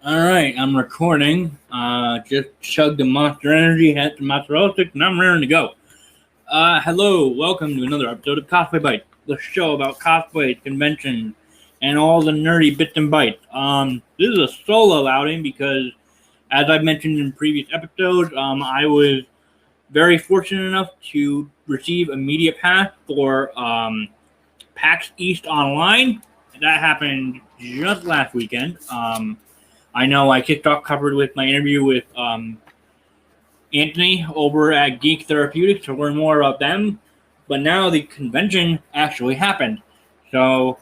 All right, I'm recording. Just chugged a Monster Energy, had some mozzarella sticks, and I'm ready to go. Hello, welcome to another episode of Cosplay Bites, the show about cosplay, conventions, and all the nerdy bits and bytes. This is a solo outing because, as I've mentioned in previous episodes, I was very fortunate enough to receive a media pass for PAX East Online. That happened just last weekend. I know I kicked off covered with my interview with Anthony over at Geek Therapeutics to learn more about them, but now the convention actually happened. So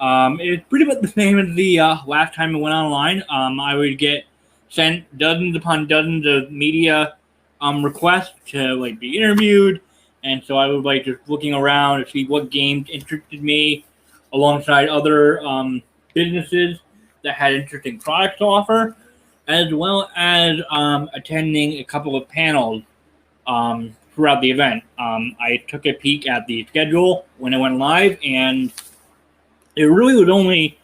it's pretty much the same as the last time it went online. I would get sent dozens upon dozens of media requests to be interviewed, and so I would just looking around to see what games interested me, alongside other businesses that had interesting products to offer, as well as attending a couple of panels throughout the event. I took a peek at the schedule when it went live, and it really was only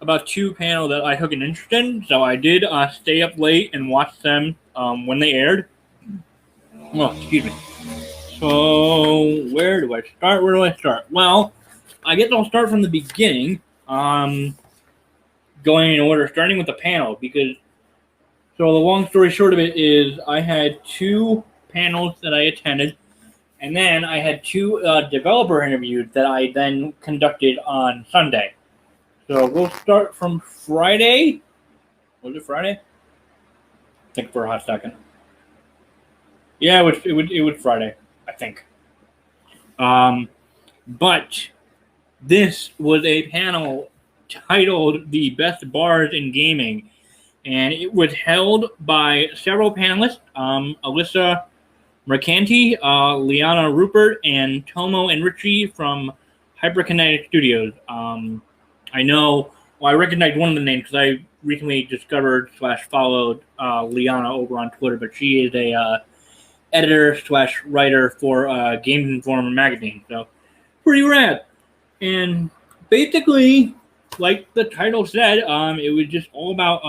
about two panels that I took an interest in, so I did stay up late and watch them when they aired. Oh, excuse me. So, where do I start? Well, I guess I'll start from the beginning, going in order, starting with the panel, because, so the long story short of it is I had two panels that I attended, and then I had two developer interviews that I then conducted on Sunday. So we'll start from Friday. Was it Friday? Think for a hot second. Yeah, it was Friday, I think. But this was a panel titled "The Best Bars in Gaming," and it was held by several panelists: Alyssa Mercanti, Liana Rupert, and Tomo and Richie from Hyperkinetic Studios. I know, well, I recognized one of the names because I recently discovered / followed Liana over on Twitter, but she is a editor / writer for Games Informer magazine, so pretty rad. And basically, like the title said, it was just all about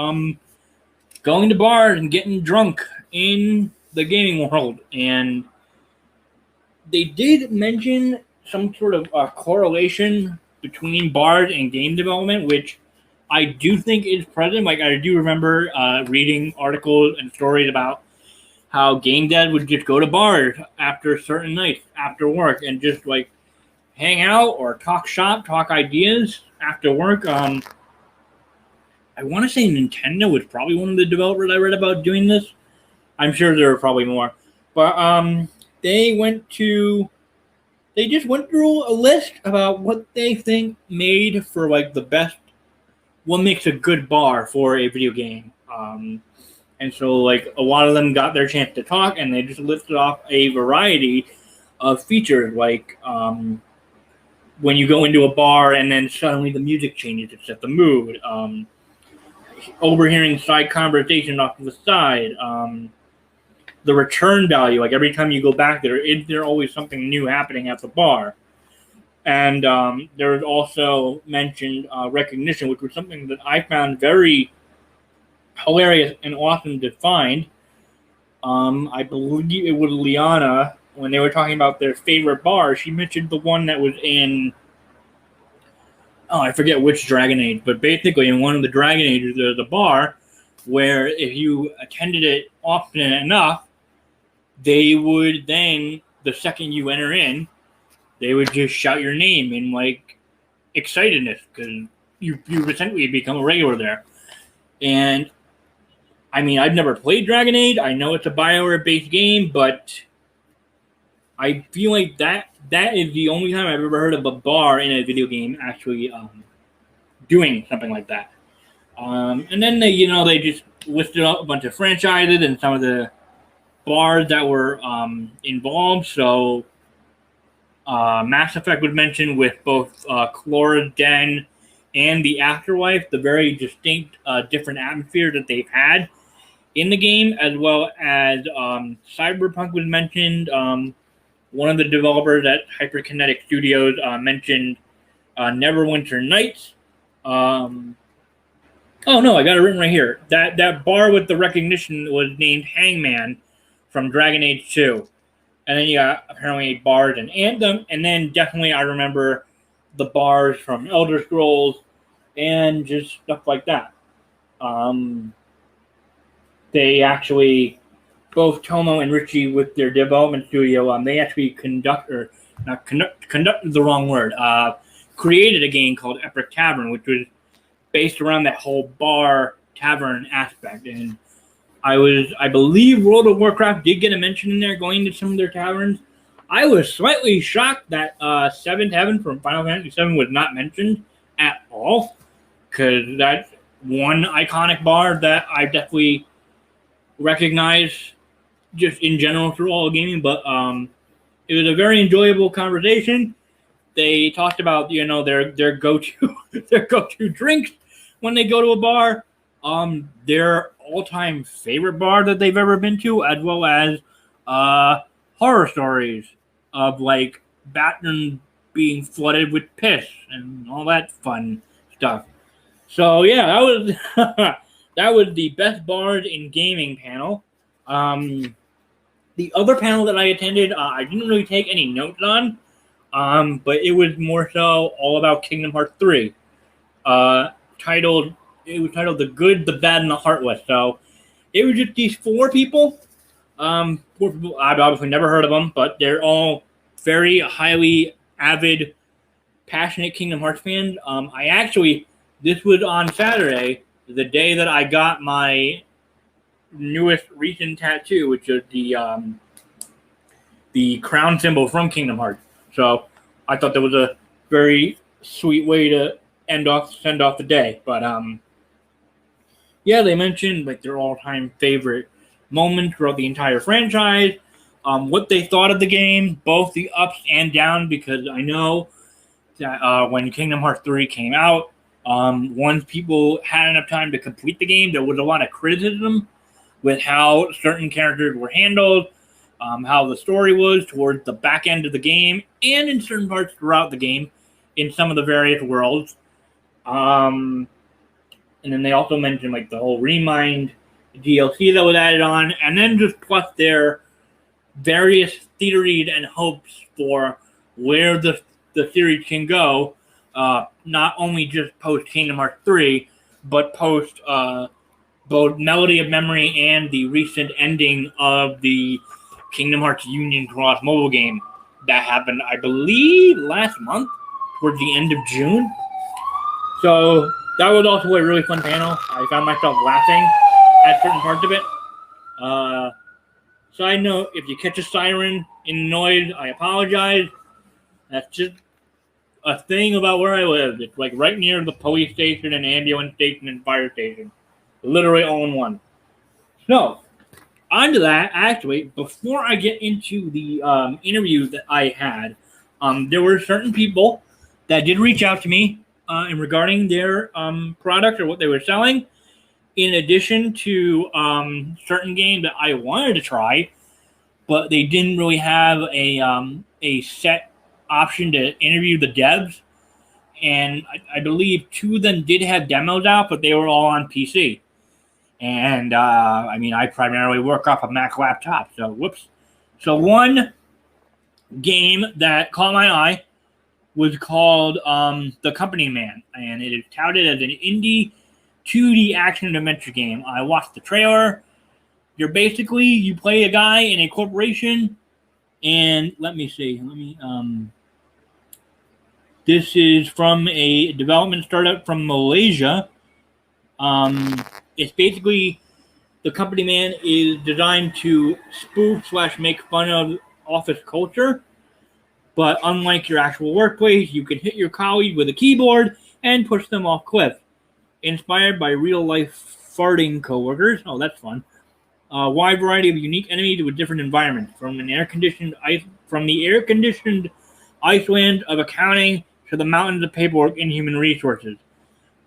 going to bars and getting drunk in the gaming world. And they did mention some sort of correlation between bars and game development, which I do think is present. I do remember reading articles and stories about how game devs would just go to bars after certain nights, after work, and just hang out or talk shop, talk ideas after work. I want to say Nintendo was probably one of the developers I read about doing this. I'm sure there were probably more. But they just went through a list about what they think made for the best, what makes a good bar for a video game. And so a lot of them got their chance to talk, and they just listed off a variety of features, when you go into a bar and then suddenly the music changes to set the mood, overhearing side conversation off to the side, the return value, every time you go back there, is there always something new happening at the bar? And there was also mentioned recognition, which was something that I found very hilarious and awesome to find. I believe it was Liana, when they were talking about their favorite bar, she mentioned the one that was in, I forget which Dragon Age, but basically in one of the Dragon Ages, there's a bar where if you attended it often enough, they would then, the second you enter in, they would just shout your name in excitedness because you essentially become a regular there. And I mean, I've never played Dragon Age. I know it's a BioWare-based game, but I feel like that is the only time I've ever heard of a bar in a video game actually doing something like that. And then they just listed up a bunch of franchises and some of the bars that were involved. So Mass Effect was mentioned with both Clora's Den and the Afterlife, the very distinct different atmosphere that they've had in the game, as well as Cyberpunk was mentioned. One of the developers at Hyperkinetic Studios mentioned Neverwinter Nights. Oh no, I got it written right here. That bar with the recognition was named Hangman from Dragon Age 2. And then you got apparently bars in Anthem, and then definitely I remember the bars from Elder Scrolls and just stuff like that. Um, they actually, both Tomo and Richie with their development studio, they actually conducted the wrong word, created a game called Epic Tavern, which was based around that whole bar tavern aspect. And I believe World of Warcraft did get a mention in there going to some of their taverns. I was slightly shocked that Seventh Heaven from Final Fantasy VII was not mentioned at all, because that's one iconic bar that I definitely recognize just in general through all of gaming. But it was a very enjoyable conversation. They talked about their go to their go to drinks when they go to a bar, their all time favorite bar that they've ever been to, as well as horror stories of like Baton being flooded with piss and all that fun stuff. So yeah, that was that was the best bars in gaming panel. The other panel that I attended, I didn't really take any notes on. But it was more so all about Kingdom Hearts 3. It was titled The Good, the Bad, and the Heartless. So it was just these four people. Four people, I've obviously never heard of them, but they're all very highly avid, passionate Kingdom Hearts fans. This was on Saturday, the day that I got my newest recent tattoo, which is the crown symbol from Kingdom Hearts. So I thought that was a very sweet way to send off the day. But yeah, they mentioned like their all-time favorite moments throughout the entire franchise, what they thought of the game, both the ups and downs, because I know that when Kingdom Hearts 3 came out, once people had enough time to complete the game, there was a lot of criticism with how certain characters were handled, how the story was towards the back end of the game, and in certain parts throughout the game, in some of the various worlds. And then they also mentioned like the whole Remind DLC that was added on, and then just plus their various theories and hopes for where the series can go, not only just post Kingdom Hearts 3, but post both Melody of Memory and the recent ending of the Kingdom Hearts Union Cross mobile game that happened, I believe, last month, towards the end of June. So that was also a really fun panel. I found myself laughing at certain parts of it. Side note, if you catch a siren in noise, I apologize. That's just a thing about where I live. It's like right near the police station and ambulance station and fire station. Literally all in one. So, onto that, actually, before I get into the interview that I had, there were certain people that did reach out to me in regarding their product or what they were selling, in addition to certain games that I wanted to try, but they didn't really have a set option to interview the devs. And I believe two of them did have demos out, but they were all on PC. And I primarily work off a Mac laptop, so whoops. So one game that caught my eye was called The Company Man, and it is touted as an indie 2D action adventure game. I watched the trailer. You play a guy in a corporation, and let me see. This is from a development startup from Malaysia. It's basically, The Company Man is designed to spoof/make fun of office culture. But unlike your actual workplace, you can hit your colleague with a keyboard and push them off cliffs. Inspired by real-life farting coworkers. Oh, that's fun. A wide variety of unique enemies with different environments, from the air-conditioned iceland of accounting to the mountains of paperwork and human resources.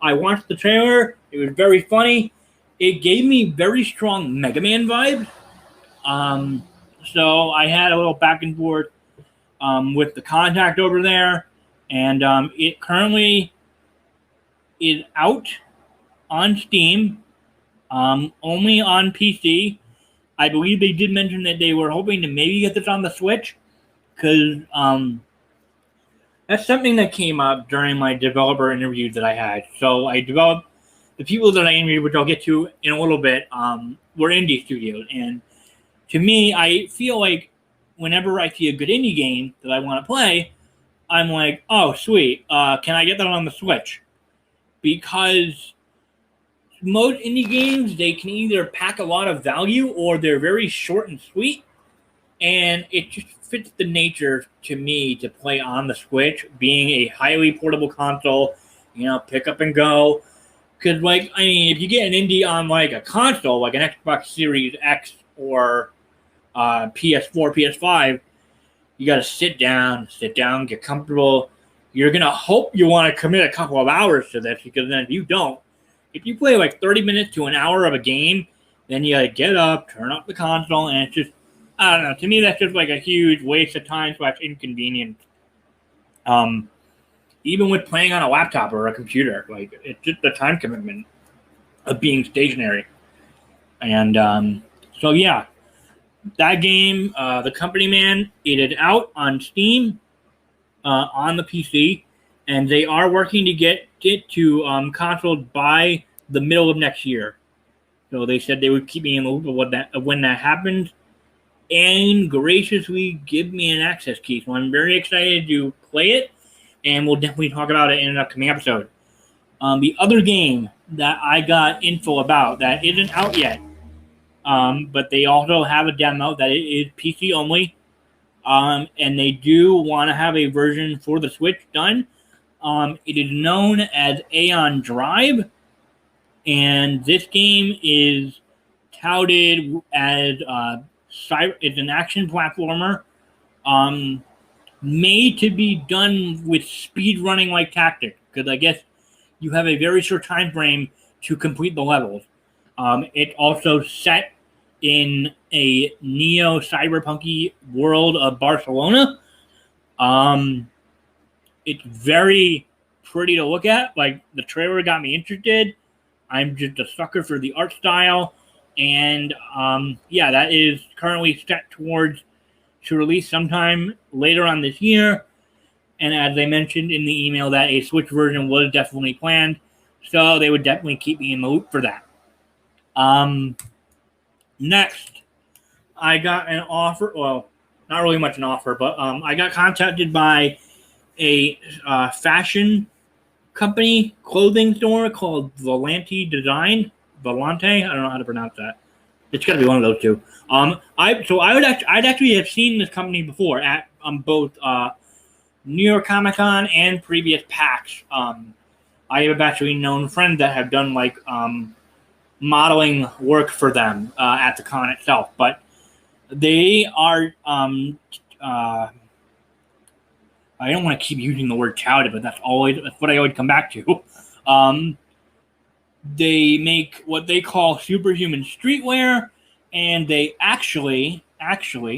I watched the trailer. It was very funny. It gave me very strong Mega Man vibes. So I had a little back and forth with the contact over there, and it currently is out on Steam, only on PC. I believe they did mention that they were hoping to maybe get this on the Switch, because that's something that came up during my developer interviews that I had. So I developed the people that I interviewed, which I'll get to in a little bit, were indie studios. And to me, I feel like whenever I see a good indie game that I want to play, I'm like, oh, sweet. Can I get that on the Switch? Because most indie games, they can either pack a lot of value or they're very short and sweet. And it just fits the nature to me to play on the Switch, being a highly portable console, pick up and go. Because, if you get an indie on, a console, like an Xbox Series X or PS4, PS5, you got to sit down, get comfortable. You're going to hope you want to commit a couple of hours to this, because then if you don't, if you play 30 minutes to an hour of a game, then you got to get up, turn up the console, and it's just, I don't know. To me, that's just a huge waste of time / inconvenience. Even with playing on a laptop or a computer, it's just the time commitment of being stationary. And so yeah, that game, The Company Man, it is out on Steam, on the PC, and they are working to get it to consoles by the middle of next year. So they said they would keep me in the loop of when that happens, and graciously give me an access key. So I'm very excited to play it, and we'll definitely talk about it in an upcoming episode. The other game that I got info about that isn't out yet, but they also have a demo that it is PC only, and they do want to have a version for the Switch done. It is known as Aeon Drive, and this game is touted as it's an action platformer, made to be done with speed running like tactics, because I guess you have a very short time frame to complete the levels. It's also set in a neo-cyberpunky world of Barcelona. It's very pretty to look at. The trailer got me interested. I'm just a sucker for the art style. And that is currently set to release sometime later on this year. And as I mentioned in the email, that a Switch version was definitely planned. So they would definitely keep me in the loop for that. Next, I got an offer. Well, not really much an offer, but I got contacted by a fashion company clothing store called Volante Design. Volante, I don't know how to pronounce that. It's got to be one of those two. I'd actually have seen this company before at both New York Comic Con and previous PAX. I have actually known friends that have done modeling work for them at the con itself, but they are. I don't want to keep using the word touted, but that's what I always come back to. They make what they call superhuman streetwear, and they actually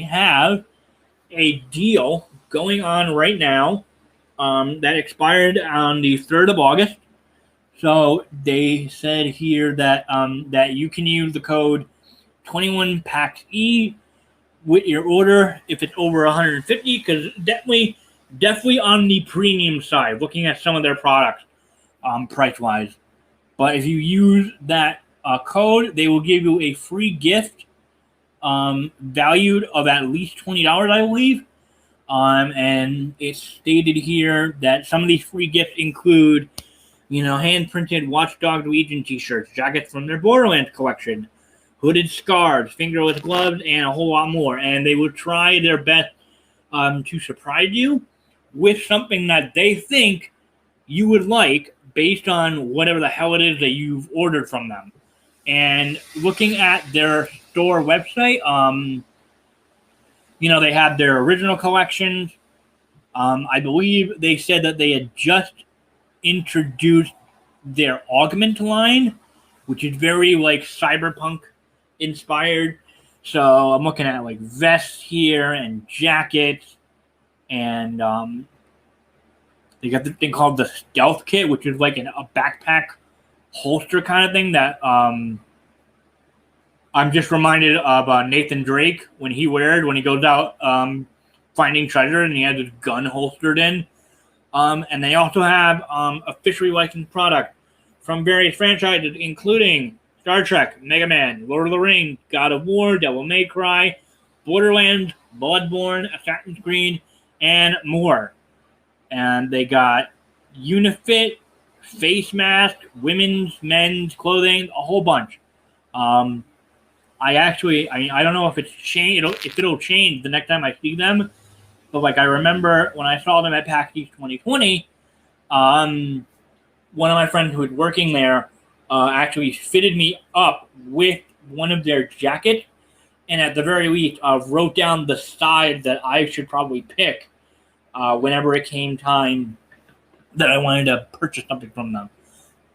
have a deal going on right now that expired on the 3rd of August. So they said here that that you can use the code 21PAXE with your order if it's over 150, because definitely on the premium side, looking at some of their products price-wise. But if you use that code, they will give you a free gift valued of at least $20, I believe. And it's stated here that some of these free gifts include, hand-printed Watchdog Legion t-shirts, jackets from their Borderlands collection, hooded scarves, fingerless gloves, and a whole lot more. And they will try their best to surprise you with something that they think you would like based on whatever the hell it is that you've ordered from them. And looking at their store website, they have their original collections. I believe they said that they had just introduced their Augment line, which is very cyberpunk inspired. So I'm looking at vests here and jackets, and they got the thing called the Stealth Kit, which is a backpack holster kind of thing that I'm just reminded of Nathan Drake when he goes out finding treasure and he has his gun holstered in. And they also have officially licensed product from various franchises, including Star Trek, Mega Man, Lord of the Rings, God of War, Devil May Cry, Borderlands, Bloodborne, Assassin's Creed, and more. And they got Unifit, face mask, women's, men's clothing, a whole bunch. I don't know if it's changed. If it'll change the next time I see them. But like I remember when I saw them at PAX East 2020, one of my friends who was working there actually fitted me up with one of their jackets, and at the very least, wrote down the size that I should probably pick whenever it came time that I wanted to purchase something from them.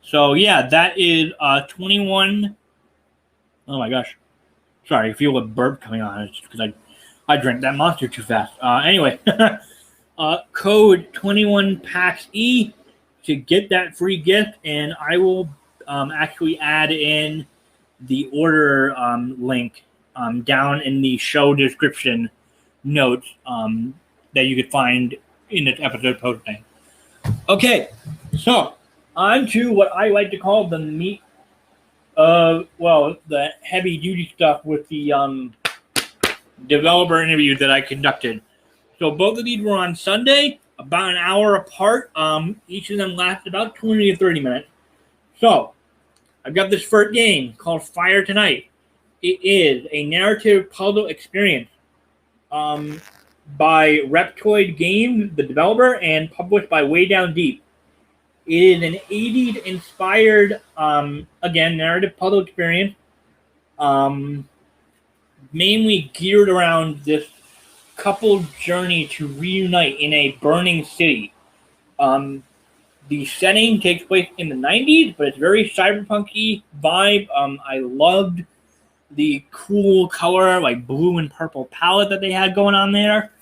So yeah, that is 21. Oh my gosh. Sorry, I feel a burp coming on. It's just because I drank that Monster too fast. Anyway, code 21 PAX E to get that free gift, and I will actually add in the order link down in the show description notes that you could find in this episode posting. Okay, so on to what I like to call the meat the heavy duty stuff with the developer interview that I conducted. So both of these were on Sunday, about an hour apart. Each of them lasted about 20 to 30 minutes. So I've got this first game called Fire Tonight. It is a narrative puzzle experience by Reptoid Games, the developer, and published by Way Down Deep. It is an 80s inspired, again, narrative puzzle experience, mainly geared around this couple's journey to reunite in a burning city. The setting takes place in the 90s, but it's very cyberpunk-y vibe. I loved the cool color, like blue and purple palette that they had going on there.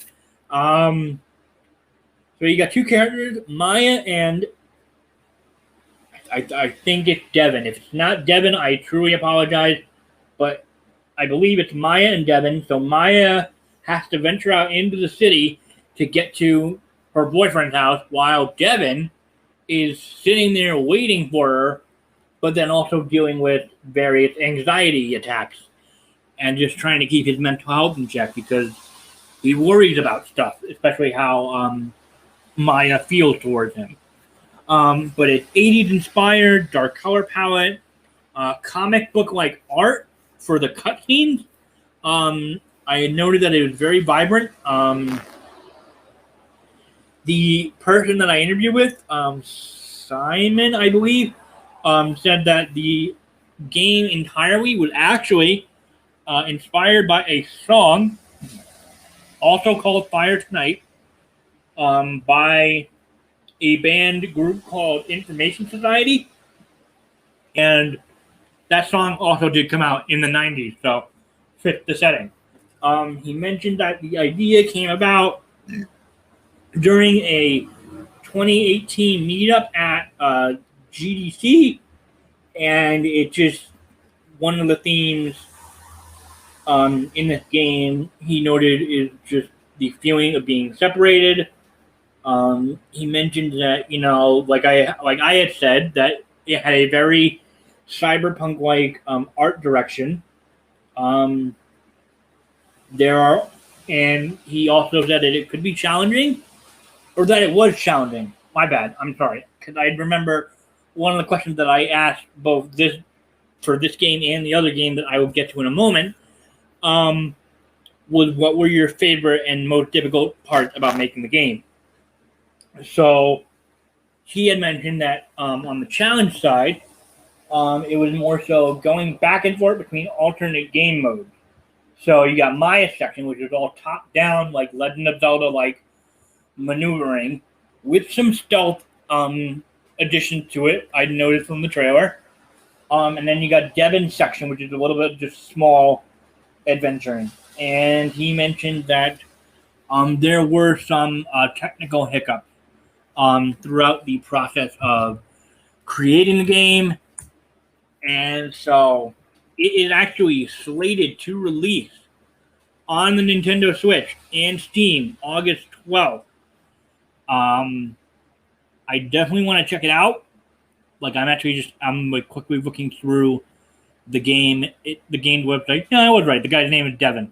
So you got two characters, Maya and I think it's Devin. If it's not Devin, I truly apologize, but I believe it's Maya and Devin. So Maya has to venture out into the city to get to her boyfriend's house, while Devin is sitting there waiting for her, but then also dealing with various anxiety attacks and just trying to keep his mental health in check because he worries about stuff, especially how Maya feels towards him. But it's 80s inspired, dark color palette, comic book like art for the cutscenes. I had noted that it was very vibrant. The person that I interviewed with, Simon, I believe, said that the game entirely was actually inspired by a song, also called Fire Tonight, by a band group called Information Society. And that song also did come out in the 90s, so fit the setting. He mentioned that the idea came about during a 2018 meetup at GDC, and it just, one of the themes in this game, he noted, is just the feeling of being separated. He mentioned that, like I had said, that it had a very cyberpunk-like art direction. And he also said that it could be challenging, or that it was challenging. My bad. I'm sorry, because I remember one of the questions that I asked both for this game and the other game that I will get to in a moment, was what were your favorite and most difficult parts about making the game. So he had mentioned that on the challenge side, it was more so going back and forth between alternate game modes. So you got Maya's section, which is all top-down, like Legend of Zelda, like maneuvering, with some stealth addition to it, I noticed from the trailer. And then you got Devin's section, which is a little bit just small adventuring. And he mentioned that there were some technical hiccups throughout the process of creating the game And so it is actually slated to release on the Nintendo Switch and Steam August 12th. I definitely want to check it out. Like I'm like quickly looking through the game, the game's website. No, I was right. The guy's name is Devin.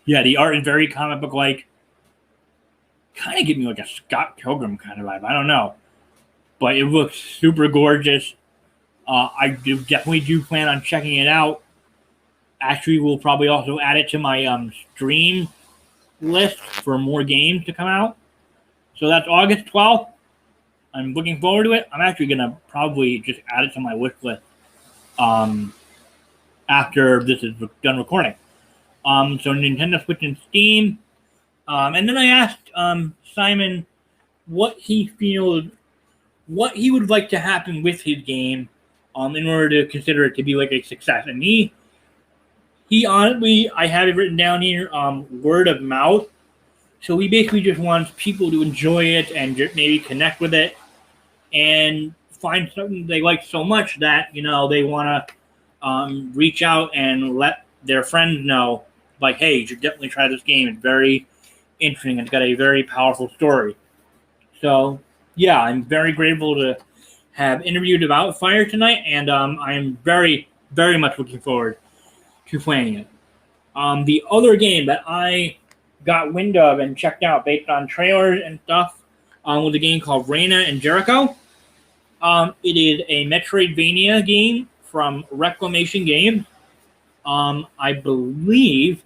Yeah, the art is very comic book like. Kind of give me like a Scott Pilgrim kind of vibe. I don't know, but it looks super gorgeous. I definitely do plan on checking it out. Actually, we'll probably also add it to my stream list for more games to come out. So that's August 12th. I'm looking forward to it. I'm actually going to probably just add it to my wish list after this is done recording. So Nintendo Switch and Steam. And then I asked Simon what he would like to happen with his game in order to consider it to be like a success. And he honestly, I have it written down here, word of mouth. So he basically just wants people to enjoy it and just maybe connect with it and find something they like so much that, they want to reach out and let their friends know, like, hey, you should definitely try this game. It's very interesting. It's got a very powerful story. So, yeah, I'm very grateful to have interviewed about Fire tonight, and I am very, very much looking forward to playing it. The other game that I got wind of and checked out based on trailers and stuff was a game called Reina and Jericho. It is a Metroidvania game from Reclamation Games. I believe,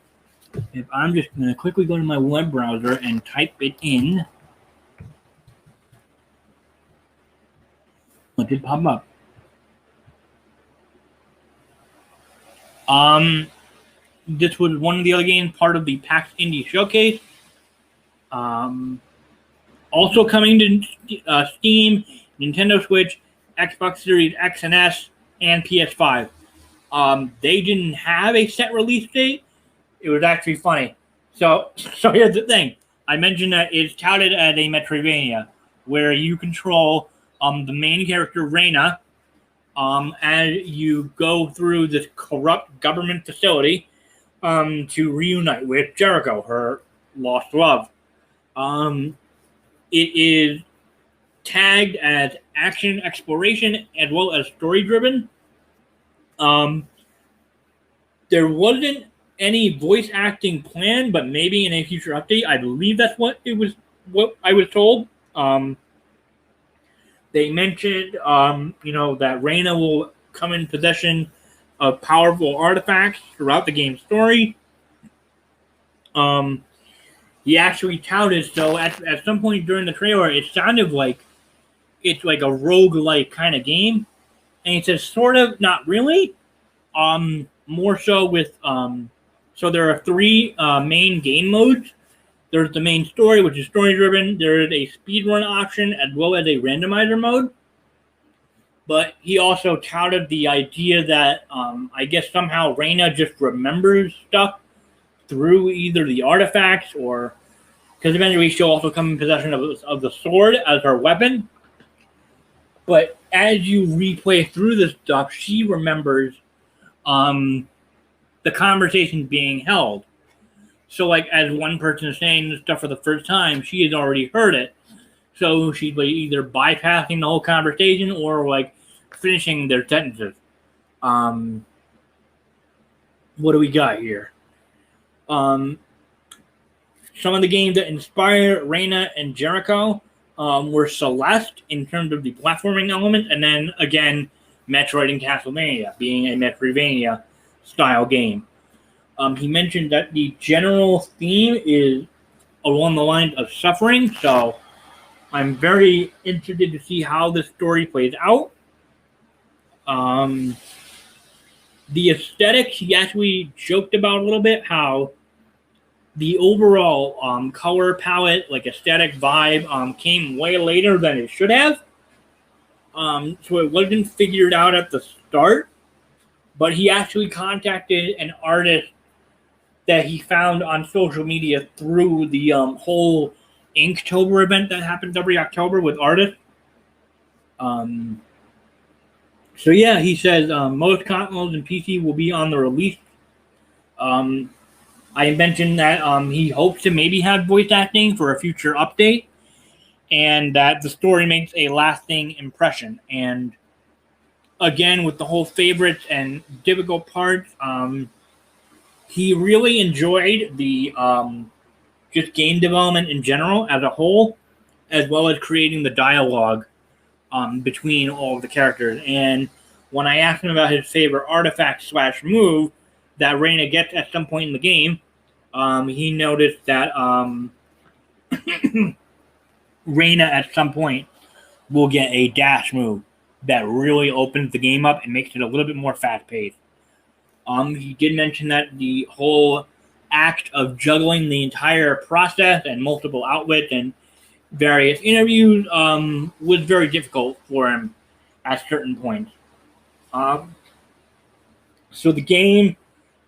if I'm just going to quickly go to my web browser and type it in, what did pop up? This was one of the other games, part of the PAX Indie Showcase. Also coming to Steam, Nintendo Switch, Xbox Series X and S, and PS5. They didn't have a set release date. It was actually funny. So here's the thing. I mentioned that it's touted as a Metroidvania, where you control the main character, Reina, as you go through this corrupt government facility to reunite with Jericho, her lost love. It is tagged as action exploration as well as story driven. There wasn't any voice acting planned, but maybe in a future update. I believe that's what I was told. They mentioned, that Reina will come in possession of powerful artifacts throughout the game's story. He actually touted, so at some point during the trailer, it sounded like it's like a roguelike kind of game. And he says, sort of, not really. More so with, so there are three main game modes. There's the main story, which is story-driven. There is a speedrun option as well as a randomizer mode. But he also touted the idea that I guess somehow Reina just remembers stuff through either the artifacts or... Because eventually she'll also come in possession of the sword as her weapon. But as you replay through this stuff, she remembers the conversation being held. So, like, as one person is saying this stuff for the first time, she has already heard it. So she's like either bypassing the whole conversation or like finishing their sentences. What do we got here? Some of the games that inspired Reina and Jericho were Celeste in terms of the platforming element, and then again, Metroid and Castlevania being a Metroidvania style game. He mentioned that the general theme is along the lines of suffering, so I'm very interested to see how this story plays out. The aesthetics, he actually joked about a little bit, how the overall color palette, like aesthetic vibe, came way later than it should have. So it wasn't figured out at the start, but he actually contacted an artist that he found on social media through the whole Inktober event that happens every October with artists. So yeah, he says most consoles and PC will be on the release. Um, I mentioned that he hopes to maybe have voice acting for a future update, and that the story makes a lasting impression. And again, with the whole favorites and difficult parts, he really enjoyed the just game development in general as a whole, as well as creating the dialogue between all of the characters. And when I asked him about his favorite artifact slash move that Reina gets at some point in the game, he noticed that Reina at some point will get a dash move that really opens the game up and makes it a little bit more fast paced. He did mention that the whole act of juggling the entire process and multiple outlets and various interviews was very difficult for him at certain points. Um, so the game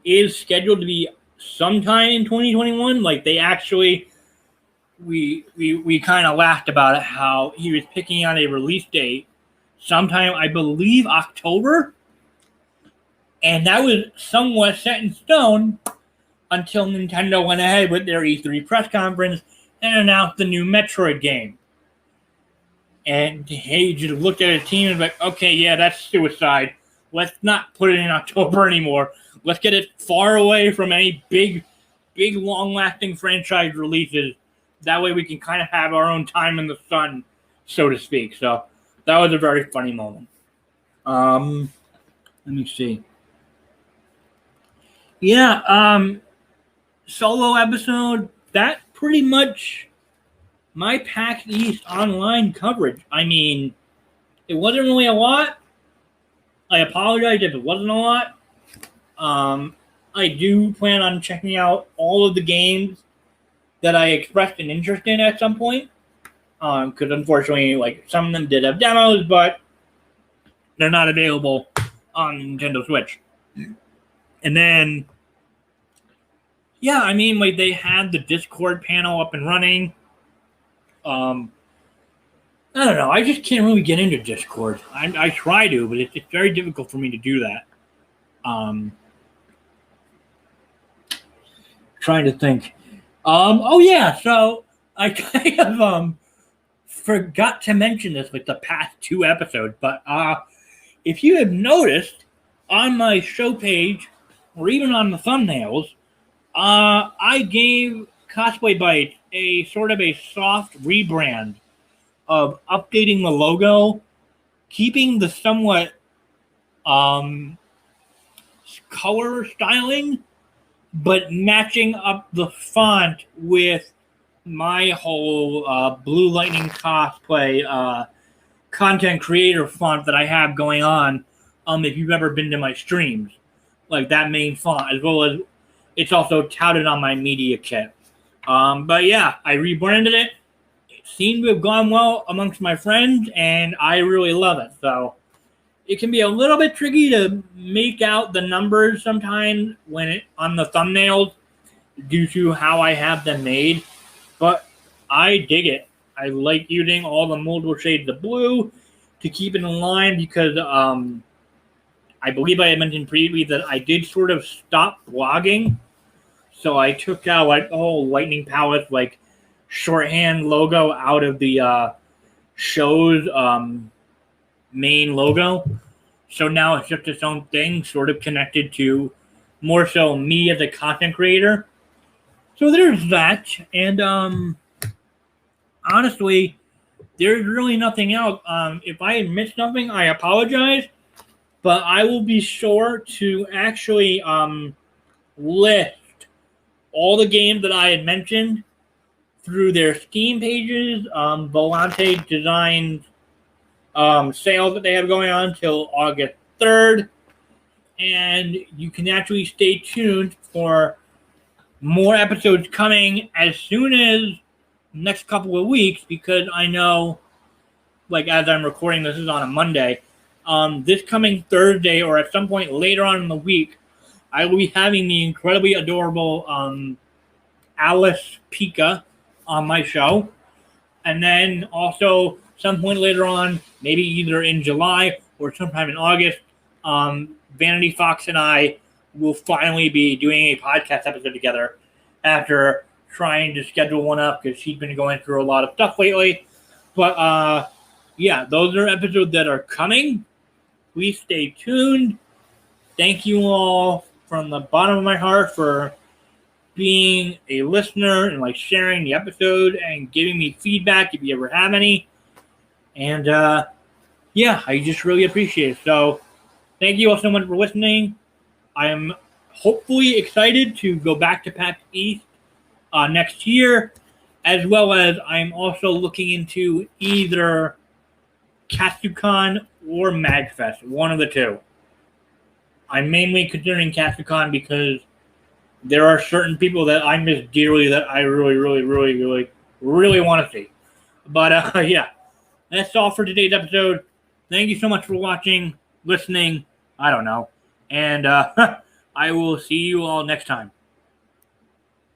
is scheduled to be sometime in 2021. Like they actually, we kind of laughed about it how he was picking out a release date sometime, I believe October, and that was somewhat set in stone until Nintendo went ahead with their E3 press conference and announced the new Metroid game. And he just looked at his team and was like, okay, yeah, that's suicide. Let's not put it in October anymore. Let's get it far away from any big, long-lasting franchise releases. That way we can kind of have our own time in the sun, so to speak. So that was a very funny moment. Let me see. Yeah, solo episode, that pretty much my PAX East Online coverage. I mean, it wasn't really a lot. I apologize if it wasn't a lot. I do plan on checking out all of the games that I expressed an interest in at some point. Because unfortunately, like some of them did have demos, but they're not available on Nintendo Switch. And then, yeah, I mean, like they had the Discord panel up and running. I don't know. I just can't really get into Discord. I try to, but it's very difficult for me to do that. Trying to think. Oh yeah. So I kind of forgot to mention this with the past two episodes, but if you have noticed on my show page or even on the thumbnails, I gave Cosplay Bites a sort of a soft rebrand of updating the logo, keeping the somewhat color styling, but matching up the font with my whole Blue Lightning cosplay content creator font that I have going on. If you've ever been to my streams, like that main font, as well as it's also touted on my media kit. But yeah, I rebranded it. It seemed to have gone well amongst my friends, and I really love it. So it can be a little bit tricky to make out the numbers sometimes when it on the thumbnails due to how I have them made, but I dig it. I like using all the multiple shades of blue to keep it in line because I believe I had mentioned previously that I did sort of stop blogging. So I took out like the whole Lightning Palace like shorthand logo out of the show's main logo. So now it's just its own thing, sort of connected to more so me as a content creator. So there's that. And honestly, there's really nothing else. If I had missed something, I apologize. But I will be sure to actually list all the games that I had mentioned through their Steam pages, Volante Designs sales that they have going on until August 3rd. And you can actually stay tuned for more episodes coming as soon as next couple of weeks, because I know, like as I'm recording this is on a Monday, this coming Thursday or at some point later on in the week, I will be having the incredibly adorable Alice Pika on my show. And then also some point later on, maybe either in July or sometime in August, Vanity Fox and I will finally be doing a podcast episode together after trying to schedule one up because she's been going through a lot of stuff lately. But yeah, those are episodes that are coming. Please stay tuned. Thank you all from the bottom of my heart for being a listener and like sharing the episode and giving me feedback if you ever have any. And yeah, I just really appreciate it. So thank you all so much for listening. I'm hopefully excited to go back to PAX East next year, as well as I'm also looking into either Katsucon or MagFest, one of the two. I'm mainly considering Katsucon because there are certain people that I miss dearly that I really want to see. But yeah, that's all for today's episode. Thank you so much for watching, listening, I don't know. And I will see you all next time.